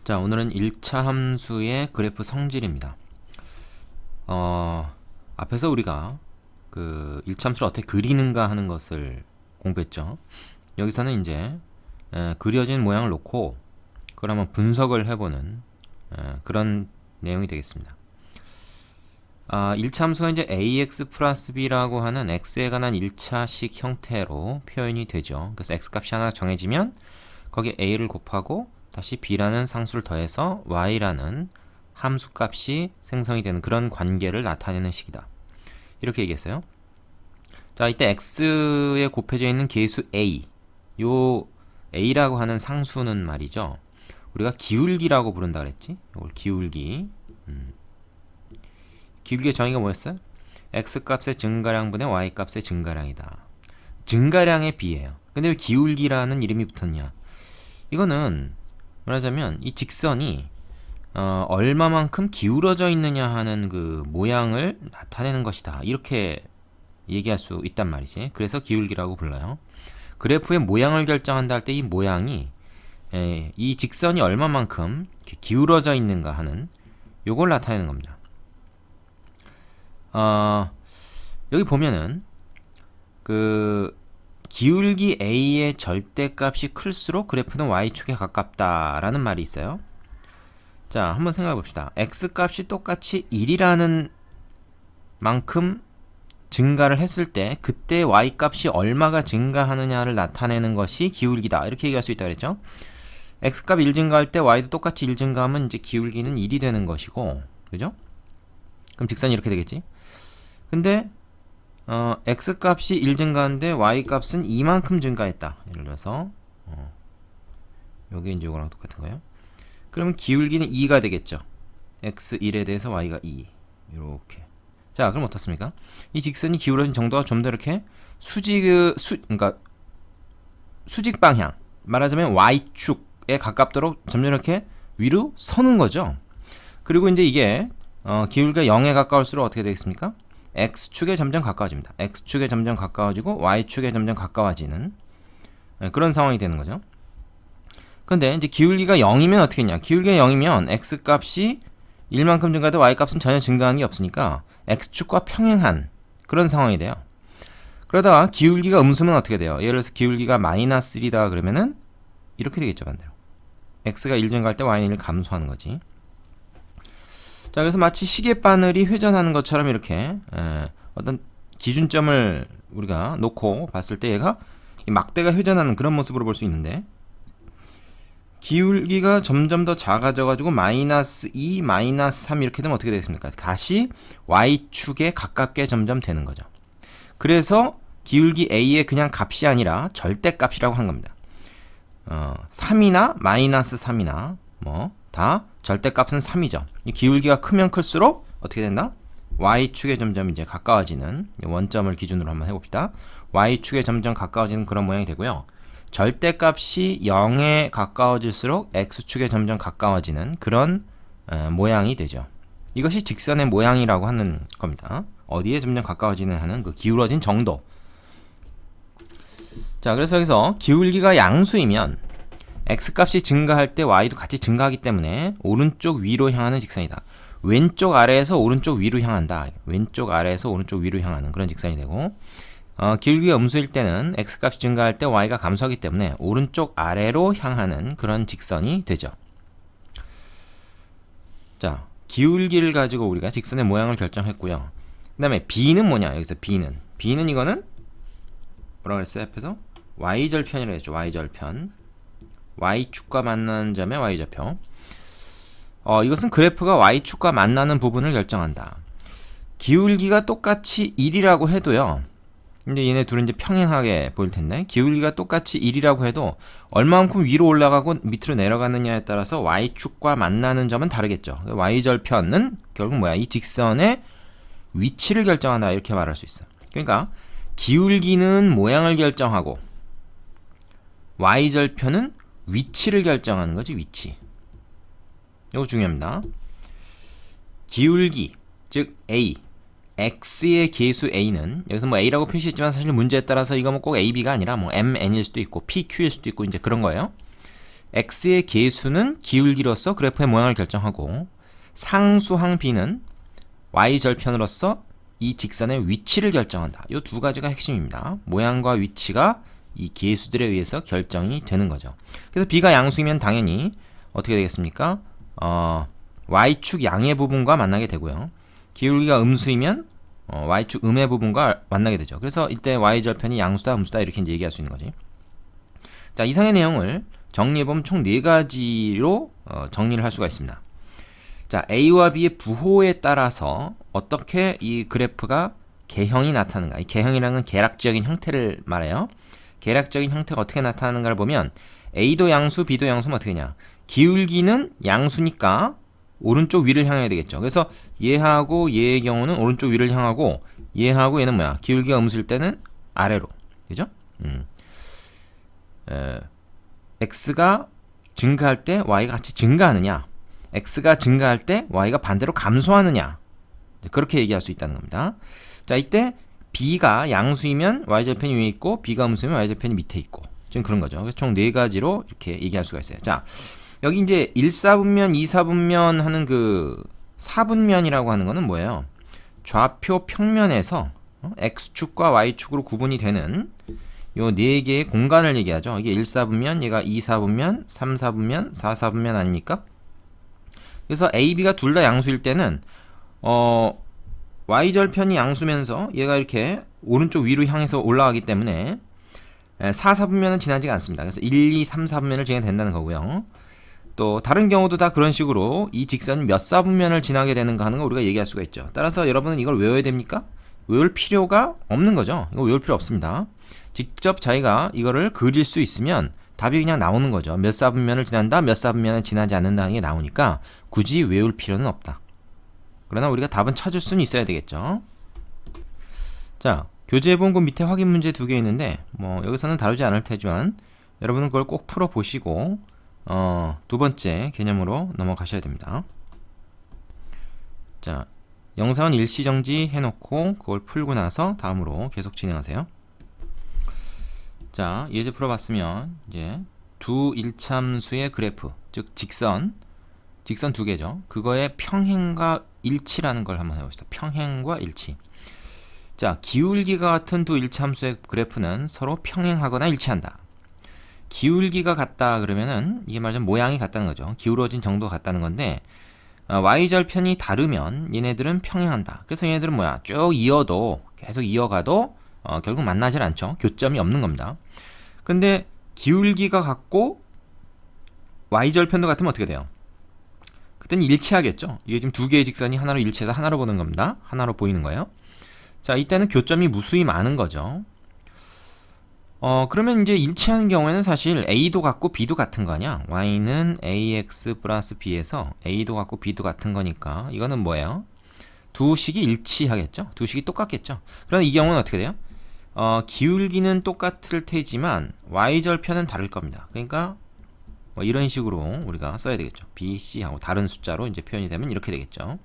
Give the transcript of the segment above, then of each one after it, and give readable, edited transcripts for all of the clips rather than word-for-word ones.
자, 오늘은 1차 함수의 그래프 성질입니다. 앞에서 우리가 그 1차 함수를 어떻게 그리는가 하는 것을 공부했죠. 여기서는 이제 그려진 모양을 놓고 그걸 한번 분석을 해보는 그런 내용이 되겠습니다. 1차 함수가 이제 ax 플러스 b라고 하는 x에 관한 1차식 형태로 표현이 되죠. 그래서 x값이 하나 정해지면 거기에 a를 곱하고 다시 b라는 상수를 더해서 y라는 함수값이 생성이 되는 그런 관계를 나타내는 식이다. 이렇게 얘기했어요. 자, 이때 x에 곱해져 있는 계수 a, 요 a라고 하는 상수는 말이죠, 우리가 기울기라고 부른다 그랬지? 이걸 기울기. 기울기의 정의가 뭐였어요? x값의 증가량분의 y값의 증가량이다. 증가량의 비예요. 근데 왜 기울기라는 이름이 붙었냐? 이거는 말하자면 이 직선이 얼마만큼 기울어져 있느냐 하는 그 모양을 나타내는 것이다, 이렇게 얘기할 수 있단 말이지. 그래서 기울기라고 불러요. 그래프의 모양을 결정한다 할 때 이 모양이 이 직선이 얼마만큼 기울어져 있는가 하는 요걸 나타내는 겁니다. 여기 보면은 그 기울기 a의 절대값이 클수록 그래프는 y축에 가깝다라는 말이 있어요. 자, 한번 생각해 봅시다. x값이 똑같이 1이라는 만큼 증가를 했을 때 그때 y값이 얼마가 증가하느냐를 나타내는 것이 기울기다, 이렇게 얘기할 수 있다 그랬죠. x값 1 증가할 때 y도 똑같이 1 증가하면 이제 기울기는 1이 되는 것이고, 그죠? 그럼 직선이 이렇게 되겠지. 근데 x값이 1 증가하는데 y값은 이만큼 증가했다, 예를 들어서 요게 이제 요거랑 똑같은 거예요. 그러면 기울기는 2가 되겠죠. x1에 대해서 y가 2, 이렇게. 자, 그럼 어떻습니까? 이 직선이 기울어진 정도가 좀 더 이렇게 그러니까 수직 방향, 말하자면 y축에 가깝도록 점점 이렇게 위로 서는 거죠. 그리고 이제 이게 기울기가 0에 가까울수록 어떻게 되겠습니까? x축에 점점 가까워집니다. x축에 점점 가까워지고 y축에 점점 가까워지는 그런 상황이 되는 거죠. 근데 이제 기울기가 0이면 어떻게 했냐? 기울기가 0이면 x값이 1만큼 증가해도 y값은 전혀 증가하는 게 없으니까 x축과 평행한 그런 상황이 돼요. 그러다가 기울기가 음수면 어떻게 돼요? 예를 들어서 기울기가 마이너스 1이다 그러면은 이렇게 되겠죠, 반대로. x가 1 증가할 때 y는 1 감소하는 거지. 자, 그래서 마치 시계바늘이 회전하는 것처럼 이렇게 어떤 기준점을 우리가 놓고 봤을 때 얘가 막대가 회전하는 그런 모습으로 볼 수 있는데, 기울기가 점점 더 작아져가지고 마이너스 2, 마이너스 3 이렇게 되면 어떻게 되겠습니까? 다시 y축에 가깝게 점점 되는 거죠. 그래서 기울기 a의 그냥 값이 아니라 절대값이라고 한 겁니다. 3이나 마이너스 3이나 뭐 다 절대값은 3이죠. 기울기가 크면 클수록 어떻게 된다? y축에 점점 이제 가까워지는, 원점을 기준으로 한번 해봅시다. y축에 점점 가까워지는 그런 모양이 되고요. 절대값이 0에 가까워질수록 x축에 점점 가까워지는 그런 모양이 되죠. 이것이 직선의 모양이라고 하는 겁니다. 어디에 점점 가까워지는 하는 그 기울어진 정도. 자, 그래서 여기서 기울기가 양수이면 x값이 증가할 때 y도 같이 증가하기 때문에 오른쪽 위로 향하는 직선이다. 왼쪽 아래에서 오른쪽 위로 향한다. 왼쪽 아래에서 오른쪽 위로 향하는 그런 직선이 되고, 기울기가 음수일 때는 x값이 증가할 때 y가 감소하기 때문에 오른쪽 아래로 향하는 그런 직선이 되죠. 자, 기울기를 가지고 우리가 직선의 모양을 결정했고요. 그 다음에 b는 뭐냐? 여기서 b는 이거는 뭐라고 그랬어요? 앞에서 y절편이라고 했죠. y절편. y축과 만나는 점의 y좌표. 이것은 그래프가 y축과 만나는 부분을 결정한다. 기울기가 똑같이 1이라고 해도요, 이제 얘네 둘은 이제 평행하게 보일 텐데, 기울기가 똑같이 1이라고 해도 얼마만큼 위로 올라가고 밑으로 내려가느냐에 따라서 y축과 만나는 점은 다르겠죠. y절편은 결국 뭐야? 이 직선의 위치를 결정한다, 이렇게 말할 수 있어. 그러니까 기울기는 모양을 결정하고 y절편은 위치를 결정하는 거지, 위치. 이거 중요합니다. 기울기, 즉 a, x의 계수 a는 여기서 뭐 a라고 표시했지만 사실 문제에 따라서 이거 뭐 꼭 a, b가 아니라 뭐 m, n일 수도 있고 p, q일 수도 있고 이제 그런 거예요. x의 계수는 기울기로서 그래프의 모양을 결정하고 상수항 b는 y절편으로서 이 직선의 위치를 결정한다. 이 두 가지가 핵심입니다. 모양과 위치가 이 계수들에 의해서 결정이 되는 거죠. 그래서 b가 양수이면 당연히 어떻게 되겠습니까? y축 양의 부분과 만나게 되고요. 기울기가 음수이면 y축 음의 부분과 만나게 되죠. 그래서 이때 y절편이 양수다 음수다 이렇게 이제 얘기할 수 있는 거지. 자, 이상의 내용을 정리해보면 총 4가지로 정리를 할 수가 있습니다. 자, A와 B의 부호에 따라서 어떻게 이 그래프가 개형이 나타나는가. 이 개형이라는 건 계략적인 형태를 말해요. 계략적인 형태가 어떻게 나타나는가를 보면 A도 양수, B도 양수면 어떻게 되냐. 기울기는 양수니까 오른쪽 위를 향해야 되겠죠. 그래서 얘하고 얘의 경우는 오른쪽 위를 향하고 얘하고 얘는 뭐야? 기울기가 음수일 때는 아래로. 그죠? x가 증가할 때 y가 같이 증가하느냐, x가 증가할 때 y가 반대로 감소하느냐, 그렇게 얘기할 수 있다는 겁니다. 자, 이때 b가 양수이면 y절편이 위에 있고 b가 음수면 y절편이 밑에 있고 지금 그런 거죠. 그래서 총 4가지로 이렇게 얘기할 수가 있어요. 자, 여기 이제 1사분면, 2사분면 하는 그 4분면이라고 하는 거는 뭐예요? 좌표 평면에서 x축과 y축으로 구분이 되는 요 4개의 공간을 얘기하죠. 이게 1사분면, 얘가 2사분면, 3사분면, 4사분면 아닙니까? 그래서 A, B가 둘 다 양수일 때는 y절편이 양수면서 얘가 이렇게 오른쪽 위로 향해서 올라가기 때문에 4사분면은 지나지가 않습니다. 그래서 1, 2, 3, 4분면을 지나게 된다는 거고요. 또 다른 경우도 다 그런 식으로 이 직선이 몇 사분면을 지나게 되는가 하는 거 우리가 얘기할 수가 있죠. 따라서 여러분은 이걸 외워야 됩니까? 외울 필요가 없는 거죠. 이거 외울 필요 없습니다. 직접 자기가 이거를 그릴 수 있으면 답이 그냥 나오는 거죠. 몇 사분면을 지난다, 몇 사분면을 지나지 않는다는 게 나오니까 굳이 외울 필요는 없다. 그러나 우리가 답은 찾을 수는 있어야 되겠죠. 자, 교재본고 밑에 확인 문제 2개 있는데 뭐 여기서는 다루지 않을 테지만 여러분은 그걸 꼭 풀어보시고 두 번째 개념으로 넘어가셔야 됩니다. 자, 영상은 일시정지 해놓고 그걸 풀고 나서 다음으로 계속 진행하세요. 자, 예제 풀어봤으면 이제 두 일참수의 그래프, 즉 직선 두 개죠. 그거의 평행과 일치라는 걸 한번 해봅시다. 평행과 일치. 자, 기울기가 같은 두 일참수의 그래프는 서로 평행하거나 일치한다. 기울기가 같다 그러면은 이게 말하자면 모양이 같다는 거죠. 기울어진 정도가 같다는 건데 y절편이 다르면 얘네들은 평행한다. 그래서 얘네들은 뭐야? 쭉 이어도 계속 이어가도 결국 만나질 않죠. 교점이 없는 겁니다. 근데 기울기가 같고 y절편도 같으면 어떻게 돼요? 그때는 일치하겠죠. 이게 지금 두 개의 직선이 하나로 일치해서 하나로 보는 겁니다. 하나로 보이는 거예요. 자, 이때는 교점이 무수히 많은 거죠. 그러면 이제 일치하는 경우에는 사실 A도 같고 B도 같은 거 아니야? Y는 AX 플러스 B에서 A도 같고 B도 같은 거니까 이거는 뭐예요? 두 식이 일치하겠죠? 두 식이 똑같겠죠? 그럼 이 경우는 어떻게 돼요? 기울기는 똑같을 테지만 Y절편은 다를 겁니다. 그러니까 뭐 이런 식으로 우리가 써야 되겠죠. B, C하고 다른 숫자로 이제 표현이 되면 이렇게 되겠죠.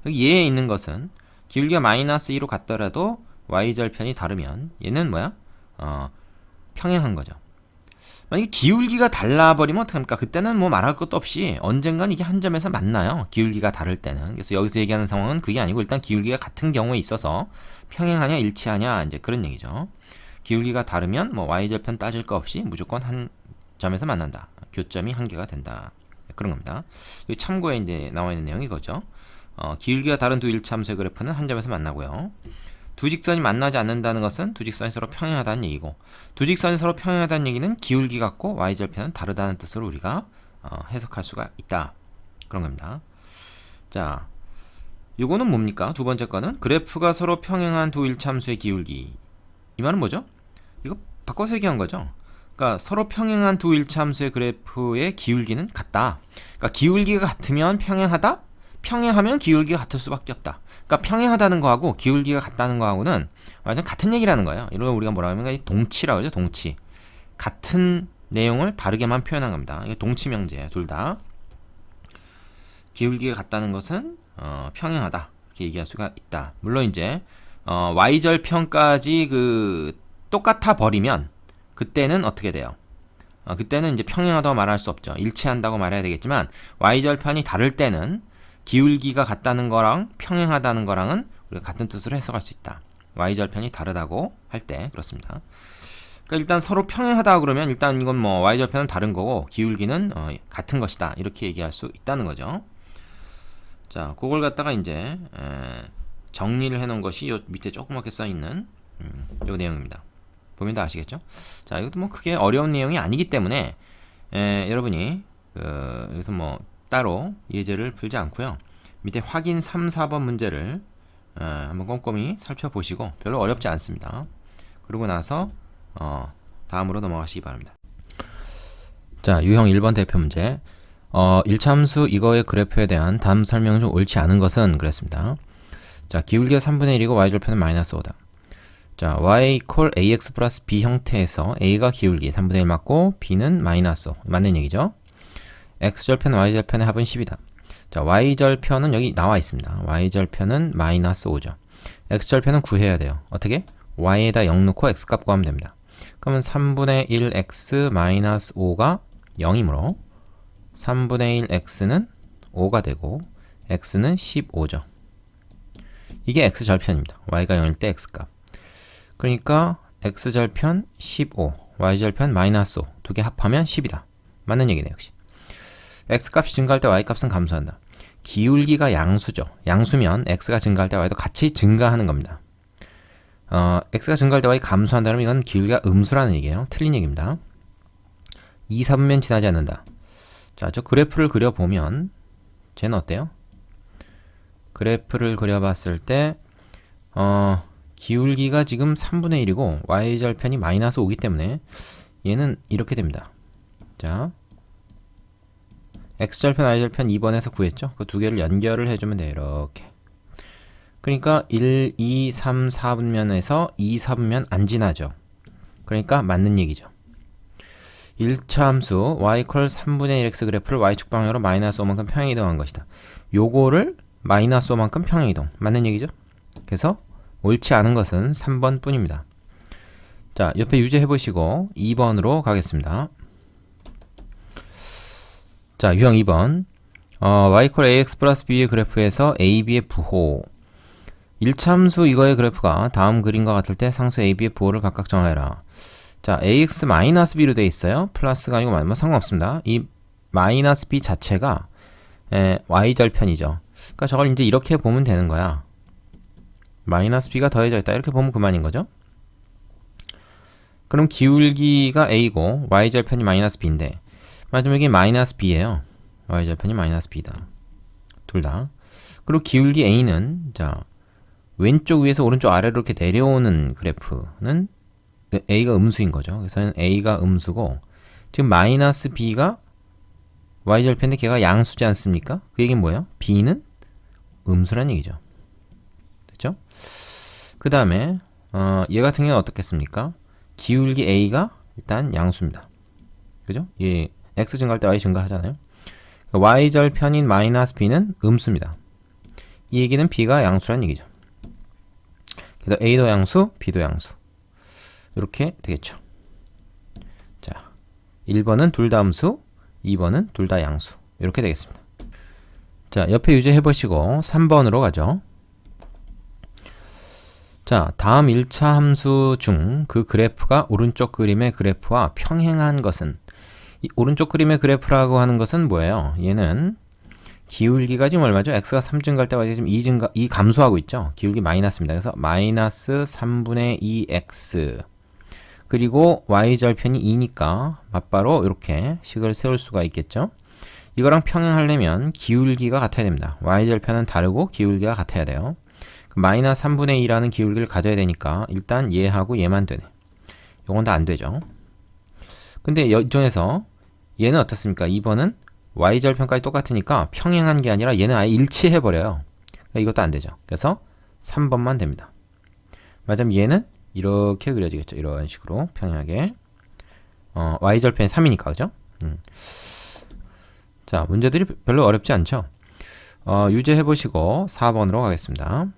여기 얘에 있는 것은 기울기가 마이너스 2로 같더라도 Y절편이 다르면 얘는 뭐야? 평행한 거죠. 만약에 기울기가 달라버리면 어떡합니까? 그때는 뭐 말할 것도 없이 언젠간 이게 한 점에서 만나요. 기울기가 다를 때는. 그래서 여기서 얘기하는 상황은 그게 아니고 일단 기울기가 같은 경우에 있어서 평행하냐 일치하냐 이제 그런 얘기죠. 기울기가 다르면 뭐 y절편 따질 거 없이 무조건 한 점에서 만난다. 교점이 한 개가 된다. 그런 겁니다. 여기 참고에 이제 나와 있는 내용이 이거죠. 기울기가 다른 두 일참수의 그래프는 한 점에서 만나고요. 두 직선이 만나지 않는다는 것은 두 직선이 서로 평행하다는 얘기고, 두 직선이 서로 평행하다는 얘기는 기울기 같고 y절편은 다르다는 뜻으로 우리가 해석할 수가 있다. 그런 겁니다. 자, 요거는 뭡니까? 두 번째 거는 그래프가 서로 평행한 두 일참수의 기울기. 이 말은 뭐죠? 이거 바꿔서 얘기한 거죠. 그러니까 서로 평행한 두 일참수의 그래프의 기울기는 같다. 그러니까 기울기가 같으면 평행하다? 평행하면 기울기가 같을 수밖에 없다. 그러니까 평행하다는 거하고 기울기가 같다는 거하고는 완전 같은 얘기라는 거예요. 이런 걸 우리가 뭐라 하면 동치라고 하죠. 동치. 같은 내용을 다르게만 표현한 겁니다. 이게 동치 명제예요. 둘 다. 기울기가 같다는 것은 평행하다. 이렇게 얘기할 수가 있다. 물론 이제 y절편까지 그 똑같아 버리면 그때는 어떻게 돼요? 그때는 이제 평행하다고 말할 수 없죠. 일치한다고 말해야 되겠지만 y절편이 다를 때는 기울기가 같다는 거랑 평행하다는 거랑은 우리가 같은 뜻으로 해석할 수 있다. y절편이 다르다고 할 때 그렇습니다. 그러니까 일단 서로 평행하다 그러면 일단 이건 뭐 y절편은 다른 거고 기울기는 같은 것이다. 이렇게 얘기할 수 있다는 거죠. 자, 그걸 갖다가 이제 정리를 해놓은 것이 요 밑에 조그맣게 써있는 요 내용입니다. 보면 다 아시겠죠? 자, 이것도 뭐 크게 어려운 내용이 아니기 때문에 여러분이 여기서 뭐 따로 예제를 풀지 않고요. 밑에 확인 3, 4번 문제를 한번 꼼꼼히 살펴보시고 별로 어렵지 않습니다. 그러고 나서 다음으로 넘어가시기 바랍니다. 자, 유형 1번 대표 문제. 1차 함수 이거의 그래프에 대한 다음 설명 중 옳지 않은 것은 그랬습니다. 자, 기울기가 3분의 1이고 y절편은 마이너스 5다. 자, y equal ax 플러스 b 형태에서 a가 기울기 3분의 1 맞고 b는 마이너스 5 맞는 얘기죠. x절편 y절편의 합은 10이다. 자, y절편은 여기 나와 있습니다. y절편은 마이너스 5죠. x절편은 구해야 돼요. 어떻게? y에다 0 넣고 x값 구하면 됩니다. 그러면 3분의 1x 마이너스 5가 0이므로 3분의 1x는 5가 되고 x는 15죠. 이게 x절편입니다. y가 0일 때 x값. 그러니까 x절편 15, y절편 마이너스 5 두 개 합하면 10이다. 맞는 얘기네요. 역시. x값이 증가할 때 y값은 감소한다. 기울기가 양수죠. 양수면 x가 증가할 때 y도 같이 증가하는 겁니다. x가 증가할 때 y 감소한다면 이건 기울기가 음수라는 얘기예요. 틀린 얘기입니다. 2, 4분면 지나지 않는다. 자, 저 그래프를 그려보면 쟤는 어때요? 그래프를 그려봤을 때 기울기가 지금 3분의 1이고 y절편이 마이너스 5기 때문에 얘는 이렇게 됩니다. 자, x절편, y절편 2번에서 구했죠? 그 두 개를 연결을 해주면 돼요. 이렇게. 그러니까 1, 2, 3, 4분면에서 2, 4분면 안 지나죠. 그러니까 맞는 얘기죠. 1차 함수 y 콜 3분의 1x 그래프를 y축 방향으로 마이너스 5만큼 평행이동한 것이다. 요거를 마이너스 5만큼 평행이동. 맞는 얘기죠? 그래서 옳지 않은 것은 3번 뿐입니다. 자, 옆에 유제 해보시고 2번으로 가겠습니다. 자, 유형 2번. y 콜 ax 플러스 b의 그래프에서 a, b의 부호. 1차 함수 이거의 그래프가 다음 그림과 같을 때 상수 a, b의 부호를 각각 정하여라. 자, ax 마이너스 b로 되어 있어요. 플러스가 아니고 뭐 상관없습니다. 이 마이너스 b 자체가 y절편이죠. 그러니까 저걸 이제 이렇게 보면 되는 거야. 마이너스 b가 더해져 있다. 이렇게 보면 그만인 거죠. 그럼 기울기가 a고 y절편이 마이너스 b인데 마지막에 마이너스 b예요. y절편이 마이너스 b다. 둘 다. 그리고 기울기 a는 자, 왼쪽 위에서 오른쪽 아래로 이렇게 내려오는 그래프는 a가 음수인 거죠. 그래서 a가 음수고 지금 마이너스 b가 y절편인데 걔가 양수지 않습니까? 그 얘기는 뭐예요? b는 음수란 얘기죠. 됐죠? 그 다음에 얘 같은 경우는 어떻겠습니까? 기울기 a가 일단 양수입니다. 그죠? 얘 x 증가할 때 y 증가하잖아요. y절편인 마이너스 b는 음수입니다. 이 얘기는 b가 양수란 얘기죠. 그래서 a도 양수, b도 양수. 이렇게 되겠죠. 자, 1번은 둘 다 음수, 2번은 둘 다 양수. 이렇게 되겠습니다. 자, 옆에 유제 해보시고 3번으로 가죠. 자, 다음 1차 함수 중 그 그래프가 오른쪽 그림의 그래프와 평행한 것은 이 오른쪽 그림의 그래프라고 하는 것은 뭐예요? 얘는 기울기가 지금 얼마죠? x가 3 증가할 때가 지금 2 감소하고 있죠? 기울기 마이너스입니다. 그래서 마이너스 3분의 2x 그리고 y절편이 2니까 맞바로 이렇게 식을 세울 수가 있겠죠? 이거랑 평행하려면 기울기가 같아야 됩니다. y절편은 다르고 기울기가 같아야 돼요. 마이너스 3분의 2라는 기울기를 가져야 되니까 일단 얘하고 얘만 되네. 요건 다 안 되죠. 근데 이쪽에서 얘는 어떻습니까? 2번은 y절편까지 똑같으니까 평행한 게 아니라 얘는 아예 일치해버려요. 그러니까 이것도 안 되죠. 그래서 3번만 됩니다. 맞으면 얘는 이렇게 그려지겠죠. 이런 식으로 평행하게 y절편이 3이니까 그죠? 자, 문제들이 별로 어렵지 않죠? 유제해보시고 4번으로 가겠습니다.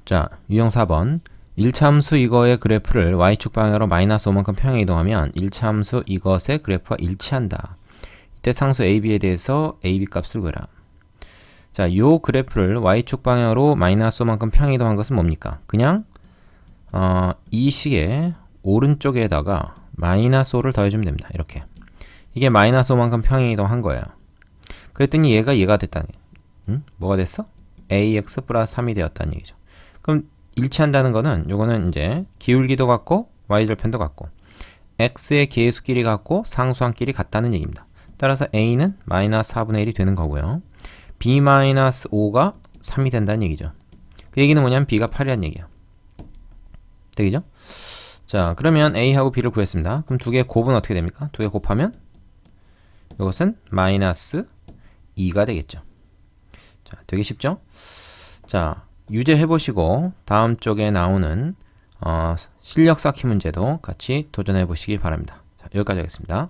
자, 유형 4번. 1차 함수 이거의 그래프를 y축 방향으로 마이너스 5만큼 평행 이동하면 1차 함수 이것의 그래프와 일치한다. 이때 상수 AB에 대해서 AB 값을 구해라. 자, 요 그래프를 y축 방향으로 마이너스 5만큼 평행 이동한 것은 뭡니까? 그냥 이 식의 오른쪽에다가 마이너스 5를 더해주면 됩니다. 이렇게. 이게 마이너스 5만큼 평행 이동한 거예요. 그랬더니 얘가 됐다는 얘기예요. 응? 뭐가 됐어? ax 플러스 3이 되었다는 얘기죠. 그럼 일치한다는 거는 요거는 이제 기울기도 같고 y절편도 같고 x의 계수끼리 같고 상수항끼리 같다는 얘기입니다. 따라서 a는 마이너스 4분의 1이 되는 거고요. b 마이너스 5가 3이 된다는 얘기죠. 그 얘기는 뭐냐면 b가 8이라는 얘기야. 되겠죠? 자, 그러면 a하고 b를 구했습니다. 그럼 두 개의 곱은 어떻게 됩니까? 두 개 곱하면 이것은 마이너스 2가 되겠죠. 자, 되게 쉽죠? 자, 유제 해보시고 다음 쪽에 나오는 실력 쌓기 문제도 같이 도전해 보시기 바랍니다. 자, 여기까지 하겠습니다.